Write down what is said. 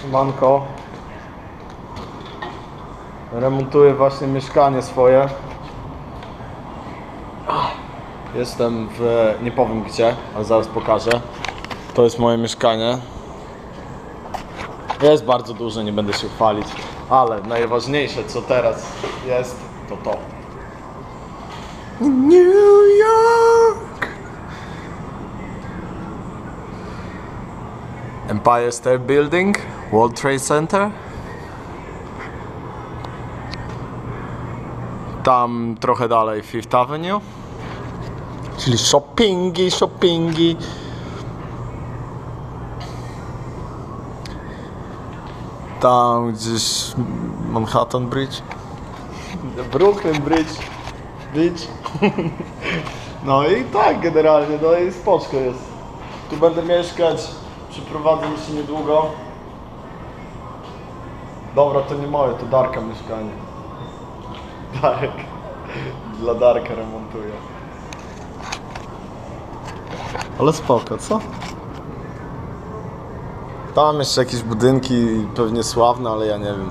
Siemanko. Remontuję właśnie mieszkanie swoje. Jestem w... nie powiem gdzie, ale zaraz pokażę. To jest moje mieszkanie. Jest bardzo duże, nie będę się chwalić. Ale najważniejsze co teraz jest, to. New York! Empire State Building, World Trade Center. Tam trochę dalej Fifth Avenue. Czyli shoppingi. Tam gdzieś Manhattan Bridge. Brooklyn Bridge. No i tak generalnie, no i spoczko jest. Tu będę mieszkać, przyprowadzę się niedługo. Dobra, to nie moje, to Darka mieszkanie. Darek. Dla Darka remontuję. Ale spoko, co? Tam jeszcze jakieś budynki pewnie sławne, ale ja nie wiem.